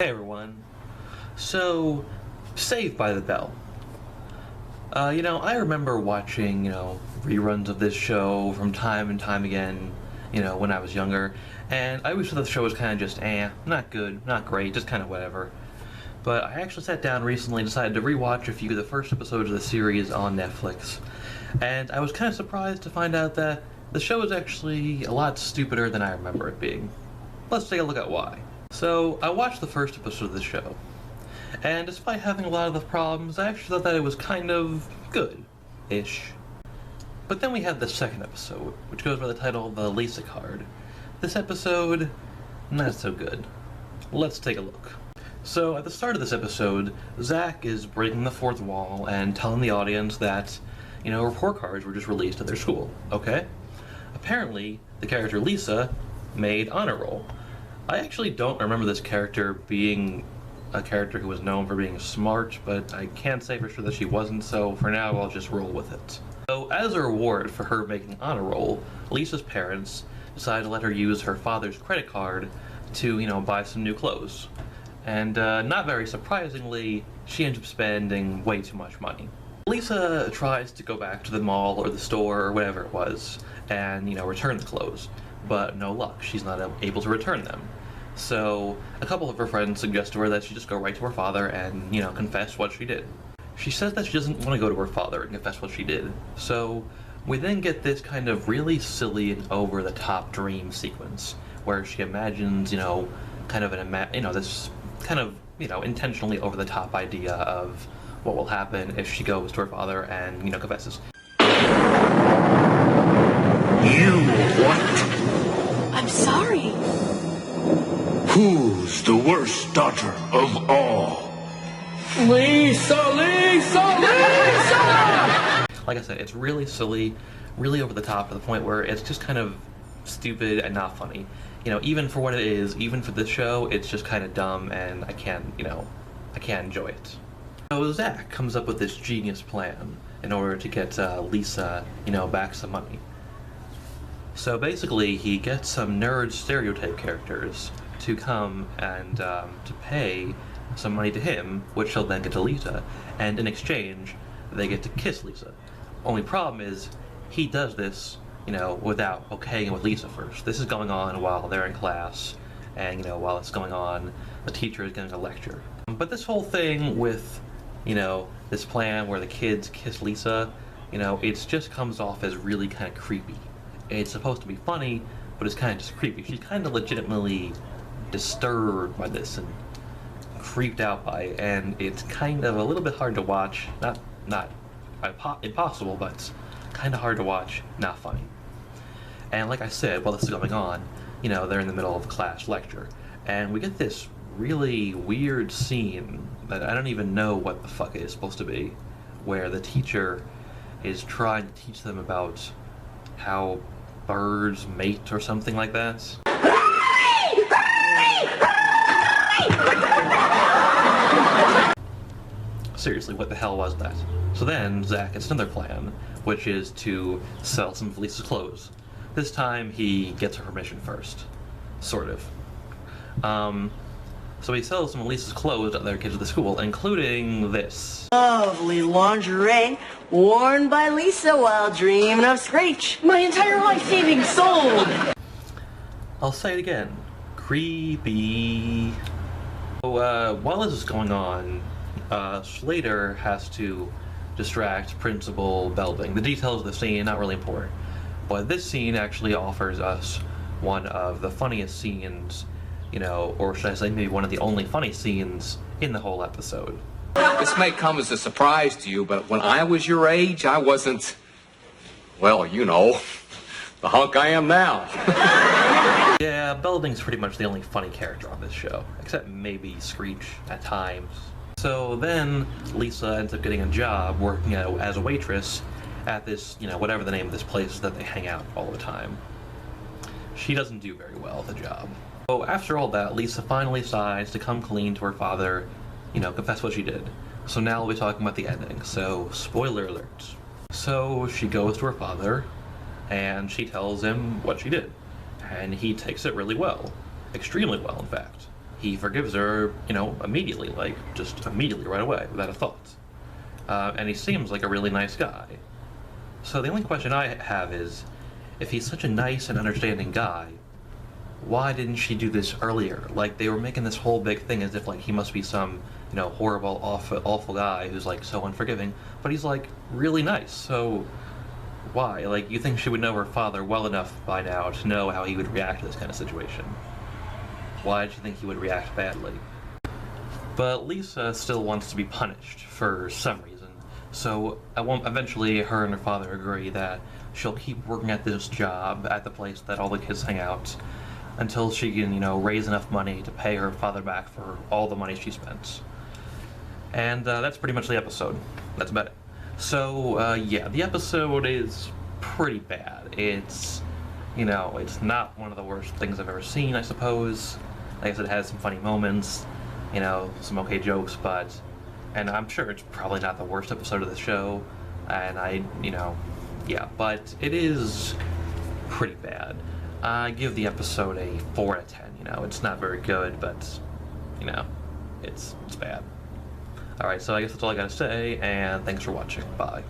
Hey everyone. So, Saved by the Bell. I remember watching, reruns of this show from time and time again, when I was younger, and I always thought the show was kind of just, not good, not great, just kind of whatever. But I actually sat down recently and decided to rewatch a few of the first episodes of the series on Netflix, and I was kind of surprised to find out that the show is actually a lot stupider than I remember it being. Let's take a look at why. So, I watched the first episode of the show, and despite having a lot of the problems, I actually thought that it was kind of good-ish. But then we had the second episode, which goes by the title The Lisa Card. This episode, not so good. Let's take a look. So, at the start of this episode, Zach is breaking the fourth wall and telling the audience that, report cards were just released at their school, okay? Apparently, the character Lisa made honor roll. I actually don't remember this character being a character who was known for being smart, but I can't say for sure that she wasn't, so for now I'll just roll with it. So, as a reward for her making honor roll, Lisa's parents decided to let her use her father's credit card to, buy some new clothes. And not very surprisingly, she ends up spending way too much money. Lisa tries to go back to the mall or the store or whatever it was and, return the clothes. But no luck, she's not able to return them. So, a couple of her friends suggest to her that she just go right to her father and, confess what she did. She says that she doesn't want to go to her father and confess what she did. So, we then get this kind of really silly and over-the-top dream sequence, where she imagines, kind of this kind of, intentionally over-the-top idea of what will happen if she goes to her father and, confesses. You what? I'm sorry. Who's the worst daughter of all? Lisa! Like I said, it's really silly, really over the top to the point where it's just kind of stupid and not funny. Even for what it is, even for this show, it's just kind of dumb and I can't enjoy it. So Zach comes up with this genius plan in order to get Lisa, back some money. So basically, he gets some nerd stereotype characters to come and to pay some money to him, which he'll then get to Lisa, and in exchange, they get to kiss Lisa. Only problem is, he does this, without okaying it with Lisa first. This is going on while they're in class, and, while it's going on, the teacher is giving a lecture. But this whole thing with, this plan where the kids kiss Lisa, it just comes off as really kind of creepy. It's supposed to be funny, but it's kind of just creepy. She's kind of legitimately disturbed by this and creeped out by it, and it's kind of a little bit hard to watch. Not impossible, but kind of hard to watch, not funny. And like I said, while this is going on, they're in the middle of a class lecture, and we get this really weird scene that I don't even know what the fuck it is supposed to be, where the teacher is trying to teach them about how birds mate or something like that. Seriously, what the hell was that? So then, Zach gets another plan, which is to sell some of Lisa's clothes. This time, he gets her permission first. Sort of. So he sells some of Lisa's clothes to other kids at the school, including this. Lovely lingerie worn by Lisa while dreaming of Screech. My entire life savings sold. I'll say it again. Creepy. So, while this is going on, Slater has to distract Principal Belding. The details of the scene, not really important. But this scene actually offers us one of the funniest scenes, or should I say maybe one of the only funny scenes in the whole episode. This may come as a surprise to you, but when I was your age, I wasn't, well, the hunk I am now. Yeah, Belding's pretty much the only funny character on this show, except maybe Screech at times. So then, Lisa ends up getting a job working as a waitress at this, whatever the name of this place is that they hang out all the time. She doesn't do very well at the job. So after all that, Lisa finally decides to come clean to her father, confess what she did. So now we'll be talking about the ending, so spoiler alert. So she goes to her father, and she tells him what she did. And he takes it really well. Extremely well, in fact. he forgives her, immediately, like, just immediately right away, without a thought. And he seems like a really nice guy. So the only question I have is, if he's such a nice and understanding guy, why didn't she do this earlier? Like, they were making this whole big thing as if, like, he must be some, horrible, awful guy who's, like, so unforgiving. But he's, like, really nice, so why? Like, you think she would know her father well enough by now to know how he would react to this kind of situation. Why did you think he would react badly? But Lisa still wants to be punished for some reason. So eventually her and her father agree that she'll keep working at this job at the place that all the kids hang out until she can, raise enough money to pay her father back for all the money she spent. And that's pretty much the episode. That's about it. So, yeah, the episode is pretty bad. It's, it's not one of the worst things I've ever seen, I suppose. Like I said, it has some funny moments, some okay jokes, and I'm sure it's probably not the worst episode of the show, and yeah, but it is pretty bad. I give the episode a 4 out of 10, it's not very good, but, it's bad. Alright, so I guess that's all I gotta say, and thanks for watching. Bye.